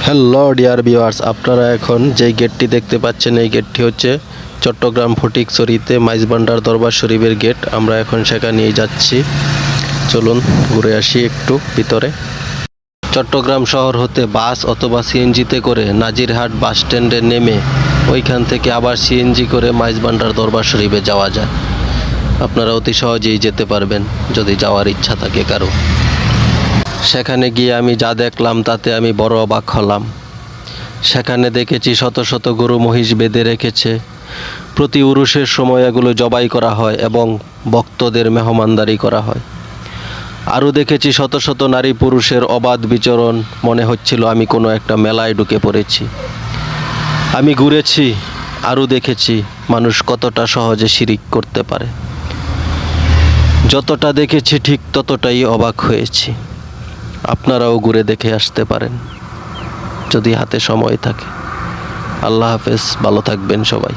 Hello dear viewers, আপনারা এখন যেই গেটটি দেখতে পাচ্ছেন এই গেটটি হচ্ছে চট্টগ্রাম ফটিকছড়িতে মাইজভান্ডার দরবার শরীফের গেট। আমরা এখন সেখানেই যাচ্ছি, চলুন ঘুরে আসি একটু ভিতরে। চট্টগ্রাম শহর হতে বাস অথবা সিএনজিতে করে নাজিরহাট বাস স্ট্যান্ডে নেমে ওইখান থেকে আবার সিএনজি করে মাইজভান্ডার দরবার শরীফে যাওয়া যায়। আপনারা অতি সহজেই যেতে পারবেন যদি যাওয়ার ইচ্ছা থাকে কারো। সেখানে গিয়ে আমি যা দেখলাম তাতে আমি বড় অবাক হলাম। সেখানে দেখেছি শত শত গরু মহিষ বেঁধে রেখেছে। প্রতি উরুষের সময় এগুলো জবাই করা হয় এবং ভক্তদের মেহমানদারি করা হয়। আরও দেখেছি শত শত নারী পুরুষের অবাধ বিচরণ। মনে হচ্ছিল আমি কোনো একটা মেলায় ঢুকে পড়েছি। আমি ঘুরেছি, আরও দেখেছি মানুষ কতটা সহজে শিরিক করতে পারে। যতটা দেখেছি ঠিক ততটাই অবাক হয়েছি। আপনারাও ঘুরে দেখে আসতে পারেন যদি হাতে সময় থাকে। আল্লাহ হাফেজ, ভালো থাকবেন সবাই।